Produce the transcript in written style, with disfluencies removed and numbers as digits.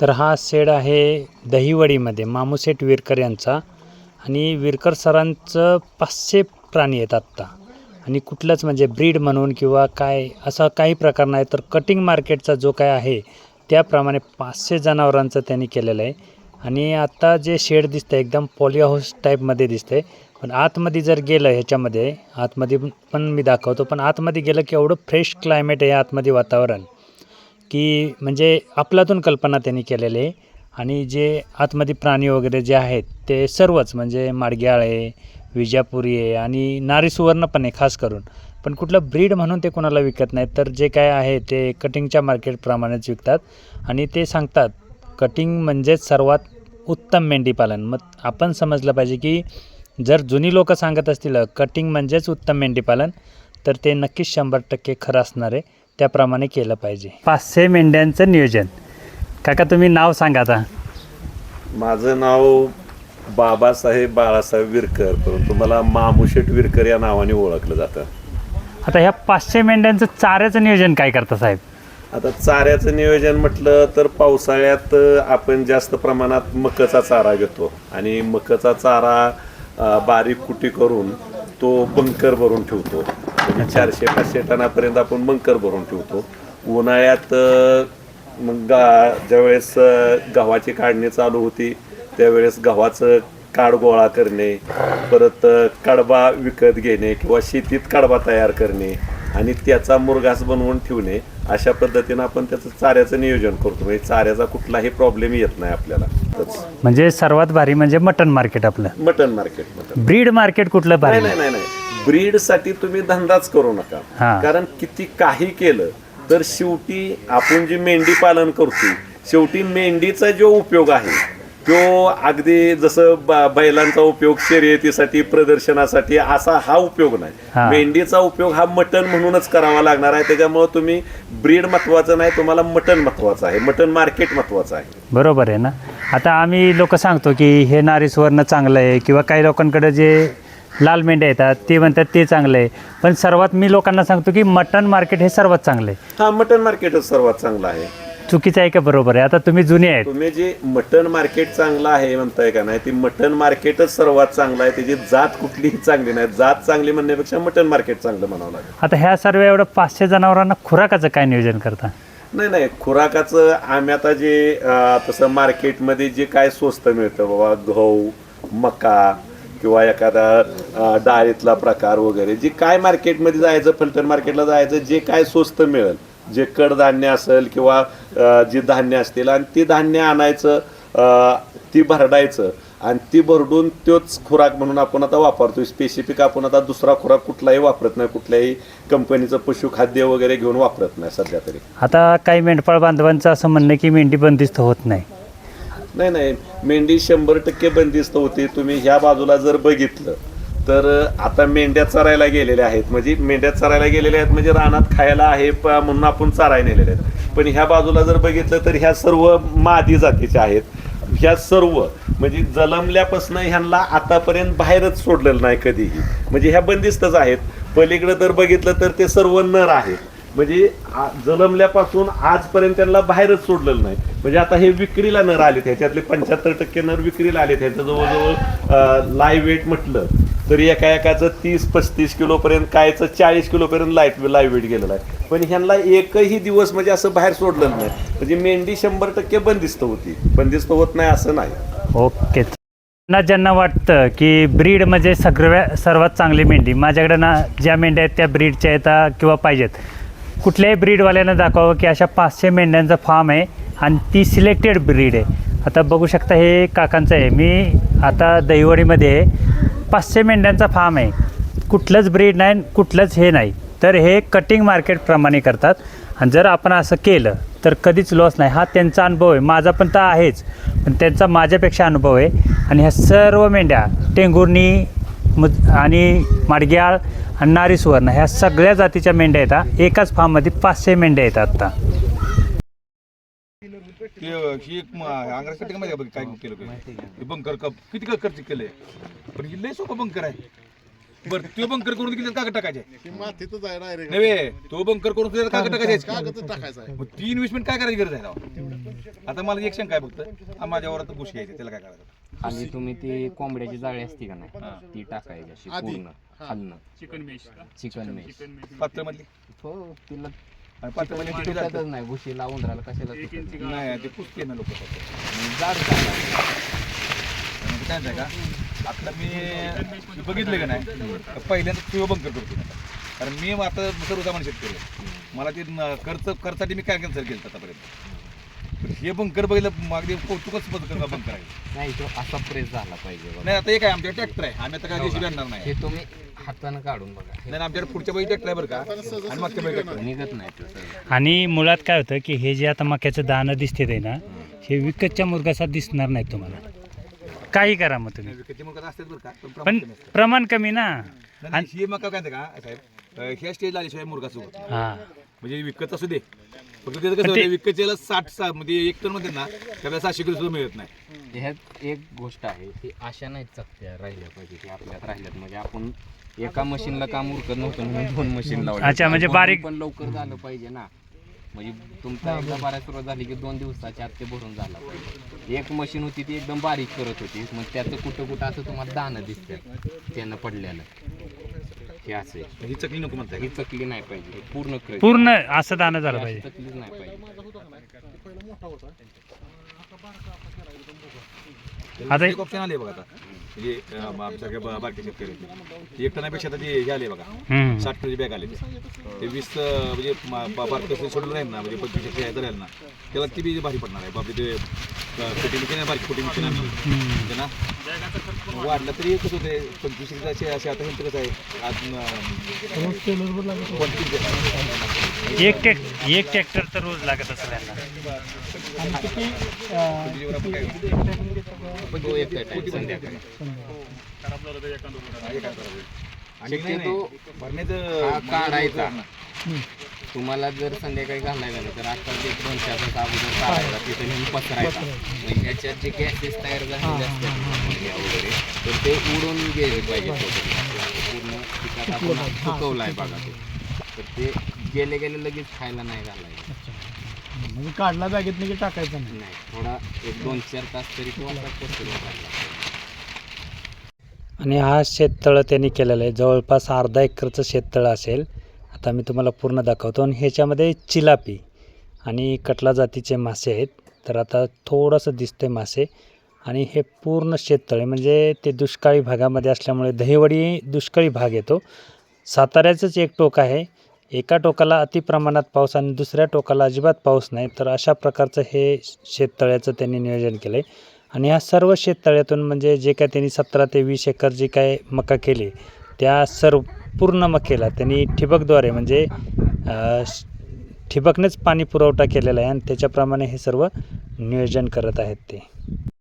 तर हा शेड आहे दहिवडीमध्ये मामूशेठ विरकर यांचा आणि विरकर सरांचं 500 प्राणी आहेत आत्ता आणि कुठलंच म्हणजे ब्रीड म्हणून किंवा काय असा काही प्रकार नाही तर कटिंग मार्केटचा जो काय आहे त्याप्रमाणे 500 जनावरांचं त्यांनी केलेलं आहे. आणि आत्ता जे शेड दिसतं एकदम पॉली हाऊस टाईपमध्ये दिसतंय. पण आतमध्ये जर गेलं ह्याच्यामध्ये आतमध्ये पण मी दाखवतो. पण आतमध्ये गेलं की एवढं फ्रेश क्लायमेट आहे आतमध्ये वातावरण की म्हणजे आपल्यातून कल्पना त्यांनी केलेली आहे. आणि जे आतमध्ये प्राणी वगैरे जे आहेत ते सर्वच म्हणजे माडग्याळ आहे, विजापुरी आहे आणि नारी सुवर्ण पण आहे खास करून. पण कुठलं ब्रीड म्हणून ते कोणाला विकत नाहीत, तर जे काय आहे ते कटिंगच्या मार्केटप्रमाणेच विकतात. आणि ते सांगतात कटिंग म्हणजेच सर्वात उत्तम मेंढीपालन. मग आपण समजलं पाहिजे की जर जुनी लोक सांगत असतील कटिंग म्हणजेच उत्तम मेंढीपालन तर ते नक्कीच 100% खरं असणार आहे. त्याप्रमाणे केलं पाहिजे. 500 मेंढ्यांचं नियोजन. काका तुम्ही नाव सांगा आता. माझं नाव बाबासाहेब बाळासाहेब विरकर, परंतु मला मामूशेठ विरकर या नावाने ओळखलं जातं. आता ह्या 500 मेंढ्यांचं चाऱ्याचं नियोजन काय करता साहेब? आता चाऱ्याचं नियोजन म्हटलं तर पावसाळ्यात आपण जास्त प्रमाणात मकाचा चारा घेतो आणि मकाचा चारा बारीक कुटी करून तो बंकर भरून ठेवतो. म्हणजे 400-500 टनापर्यंत आपण बंकर भरून ठेवतो. उन्हाळ्यात मग ज्यावेळेस गव्हाची काढणी चालू होती त्यावेळेस गव्हाचं काड गोळा करणे, परत कडबा विकत घेणे किंवा शेतीत कडबा तयार करणे आणि त्याचा मुरघास बनवून ठेवणे, अशा पद्धतीनं आपण त्याचं चाऱ्याचं नियोजन करतो. म्हणजे चाऱ्याचा कुठलाही प्रॉब्लेम येत नाही आपल्याला. म्हणजे सर्वात भारी म्हणजे मटन मार्केट आपलं. Mutton market. ब्रीड मार्केट कुठलं भारी? नाही, ब्रीडसाठी तुम्ही धंदाच करू नका. कारण किती काही केलं तर शेवटी आपण जी मेंढी पालन करतो शेवटी मेंढीचा जो उपयोग आहे तो अगदी जसं बैलांचा उपयोग शर्यतीसाठी प्रदर्शनासाठी असा हा उपयोग नाही. मेंढीचा उपयोग हा मटण म्हणूनच करावा लागणार आहे. त्याच्यामुळे तुम्ही ब्रीड महत्वाचं नाही, तुम्हाला मटण महत्वाचं आहे, मटण मार्केट महत्वाचं आहे. बरोबर आहे ना. आता आम्ही लोक सांगतो की हे नारी सुवर्ण चांगलं आहे किंवा काही लोकांकडे जे लाल मेंढ्या येतात ते म्हणतात ते चांगलं आहे. पण सर्वात मी लोकांना सांगतो की मटण मार्केट हे सर्वात चांगलं आहे. हा, मटण मार्केटच सर्वात चांगलं आहे. चुकीचं आहे का बरोबर आहे? आता तुम्ही जुने आहेत, तुम्ही जे मटण मार्केट चांगलं आहे म्हणताय का नाही, ती मटण मार्केटच सर्वात चांगलं आहे. त्याची जात कुठलीही चांगली नाही. जात चांगली म्हणण्यापेक्षा मटण मार्केट चांगलं म्हणावं लागेल. आता ह्या सर्व एवढं 500 जनावरांना खुराकाचं काय नियोजन करता? नाही, खुराकाचं आम्ही आता जे तसं मार्केटमध्ये जे काय स्वस्त मिळतं बाबा, गहू, मका किंवा एखादा डाळीतला प्रकार वगैरे, जे काय मार्केटमध्ये जायचं, फलटण मार्केटला जायचं, जे काय स्वस्त मिळेल, जे कडधान्य असेल किंवा जे धान्य असतील आणि ते धान्य आणायचं, ती भरडायचं आणि ती भरडून तोच खुराक म्हणून आपण आता वापरतो. स्पेसिफिक आपण आता दुसरा खुराक कुठलाही वापरत नाही, कुठल्याही कंपनीचं पशुखाद्य वगैरे घेऊन वापरत नाही सध्या तरी. आता काही मेंढपाळ बांधवांचं असं म्हणणं की मेंढी बंदिस्त होत नाही. नाही, मेंढी 100% बंदिस्त होती. तुम्ही ह्या बाजूला जर बघितलं तर आता मेंढ्या चरायला गेलेल्या आहेत. म्हणजे मेंढ्या चरायला गेलेल्या आहेत म्हणजे रानात खायला आहे म्हणून आपण चरायला नेलेले आहेत. पण ह्या बाजूला जर बघितलं तर ह्या सर्व मादी जातीच्या आहेत. ह्या सर्व म्हणजे जन्मल्यापासून ह्यांना आतापर्यंत बाहेरच सोडलेलं नाही कधीही. म्हणजे ह्या बंदिस्तच आहेत. पलीकडे तर बघितलं तर ते सर्व नर आहेत. म्हणजे जन्मल्यापासून आजपर्यंत त्यांना बाहेरच सोडलेलं नाही. म्हणजे आता हे विक्रीला नर आलेत, ह्याच्यातले 75% नर विक्रीला आलेत. ह्याचं जवळजवळ लाईव्ह वेट म्हटलं तर एकाचं 30-35 किलोपर्यंत, कायचं 40 किलोपर्यंत लाईव्ह वेट गेलेलं आहे. पण ह्यांना एकही दिवस म्हणजे असं बाहेर सोडलेलं नाही. म्हणजे मेंढी 100% बंदिस्त होती, बंदिस्त होत नाही असं नाही. ओके. ज्यांना वाटतं की ब्रीड म्हणजे सर्वात चांगली मेंढी, माझ्याकडे ना ज्या मेंढ्या आहेत त्या ब्रीडच्या येतात किंवा पाहिजेत, कुठल्याही ब्रीडवाल्यानं दाखवावं की अशा 500 मेंढ्यांचा फार्म आहे आणि ती सिलेक्टेड ब्रीड आहे. आता बघू शकता हे काकांचं आहे. मी आता दहिवडीमध्ये 500 मेंढ्यांचा फार्म आहे. कुठलंच ब्रीड नाही, कुठलंच हे नाही. तर हे कटिंग मार्केटप्रमाणे करतात आणि जर आपण असं केलं तर कधीच लॉस नाही. हा त्यांचा अनुभव आहे, माझा पण तर आहेच, पण त्यांचा माझ्यापेक्षा अनुभव आहे. आणि ह्या सर्व मेंढ्या टेंगुर्णी आणि माडग्याळ आणि नारी सुवर्ण ह्या सगळ्या जातीच्या मेंढ्या येतात. एकाच फार्ममध्ये 500 मेंढ्या येतात. आता काय केलं बंकर किती खर्च केलंय, पण ही लय सोपं बंकर आहे. बरं तो बंकर करून किती कागद टाकायचे ती मातीतच आहे डायरेक्ट नव्हे तो बंकर करून तुझ्या कागद टाकायचे कागदच टाकायचा आहे. मग 3 मिनिट काय करायची गरज आहे राव? आता मला एक शंका आहे फक्त माझ्यावर आता बुश घ्यायचे त्याला काय करायचं खाली तुम्ही ती कोंबड्याची जाळी असते का नाही ती टाकायची अशी आधी. पूर्ण खालनं चिकन मेश पात्र मधली हो तिला पात्र मधली किती तुटतच जातं? नाही घुशीला उंदराला कशाला तुटत नाही. नाही ते पुसते ना लोक जाड चांगला. म्हणजे काय म्हणताय का आता मी बघितलं का नाही पहिल्यांदा किंवा बंकर करतो मी. कारण मी आता सर्वसामान्य शेतकरी आहे. मला ते खर्चासाठी मी काय कॅन्सल केलं आतापर्यंत पण हे बंकर बघितलं मागणी कौतुकच बंकर आहे. नाही तो असा प्रेस झाला पाहिजे बघा. नाही आता एक आहे आमच्या ट्रॅक्टर आहे आम्ही आता काय देशी आणणार नाही हे तुम्ही हातानं काढून बघा नाही आमच्याकडे पुढच्या बाई ट्रॅक्टर आहे बरं का आणि मागच्या बाई ट्रॅक्टर निघत नाही तो सगळं. आणि मुळात काय होतं की हे जे आता मक्याचं दाणं दिसते ते ना हे विकतच्या मुरगासात दिसणार नाही तुम्हाला. काही करा मग तुम्ही, विकतची मग असतात बरं का पण पण प्रमाण कमी असतं. प्रमाण कमी ना. आणि ही मका काय म्हणते का साहेब ह्या स्टेजला आल्याशिवाय मुरगाच होत हां म्हणजे विकत असू दे फक्त त्याचं कसं होतं, विकतच्याला 60 म्हणजे 1 टन मध्ये ना त्याला 700 किलो सुद्धा मिळत नाही. ह्यात एक गोष्ट आहे की अशा नाही चकत्या राहिल्या पाहिजे की आपल्यात राहिल्यात म्हणजे आपण एका मशीनला काम उरकत नव्हतं म्हणून 2 मशीन लावले. अच्छा, म्हणजे भरून बारीक- पण लवकर झालं पाहिजे ना. म्हणजे तुमचा एकदा भरायला सुरुवात झाली की 2 दिवसाच्या आत ते भरून झालं पाहिजे. एक मशीन होती ती एकदम बारीक करत होती मग त्याचं कुठं कुठं असं तुम्हाला दाणं दिसतात त्यानं पडलेलं. हे असं आहे. ही चकली नको म्हणताय ही चकली नाही पाहिजे हे पूर्ण क्रश. पूर्ण असं दाणं झालं ही पाहिजे. चकलीच नाही पाहिजे. पहिला मोठा होता आता एक ऑप्शन आले बघा आता म्हणजे आमच्या बाकी शेतकरी 1 टनापेक्षा आता ते हे आले बघा हम्म. 60 किलोची बॅग आले ते 20 म्हणजे बारकं सोडलं राहील ना म्हणजे 25 राहील ना त्याला ती बी भारी पडणार आहे बाबी ते कोटी मिळते ना बारीक कोटी मिळते ना म्हणजे ना वाढलं तरी एकच होते 25 असे आता ह्यांचं कसं आहे आज एक ट्रॅक्टर तर रोज लागत असेल यांना. आपण तो एक टाइम संध्याकाळी शक्यतो हा काढायचा. तुम्हाला जर संध्याकाळी घालायला झालं तर आता ते 2-4 तास अगोदर काढायचा तिथे नेऊन पसरायचा. म्हणजे ह्याच्यात जे गॅसेस तयार झालेले असतात उर्मिया वगैरे तर ते उडून गेले पाहिजे पूर्ण पिकात आपण सुकवलाय बघा तो. तर ते गेले गेले लगेच खायला नाही घालायचं. म्हणजे काढला बॅगेत की टाकायचं नाही. नाही थोडा एक 2-4 तास तरी तो असा पसरून काढला. आणि हा शेततळं त्यांनी केलेलं आहे जवळपास अर्धा एकरचं शेततळं असेल. आता मी तुम्हाला पूर्ण दाखवतो. आणि ह्याच्यामध्ये चिलापी आणि कटला जातीचे मासे आहेत. तर आता थोडंसं दिसतंय मासे. आणि हे पूर्ण शेततळे म्हणजे ते दुष्काळी भागामध्ये असल्यामुळे दहिवडी दुष्काळी भाग येतो. साताऱ्याचंच एक टोक आहे, एका टोकाला अति प्रमाणात पाऊस आणि दुसऱ्या टोकाला अजिबात पाऊस नाही. तर अशा प्रकारचं हे शेततळ्याचं त्यांनी नियोजन केलं आहे. आणि ह्या सर्व शेततळ्यातून म्हणजे जे काय त्यांनी 17 ते 20 एकर जी काय मका केली त्या पूर्ण मकेला त्यांनी ठिबकद्वारे म्हणजे ठिबकनेच पाणी पुरवठा केलेला आहे आणि त्याच्याप्रमाणे हे सर्व नियोजन करत आहेत ते.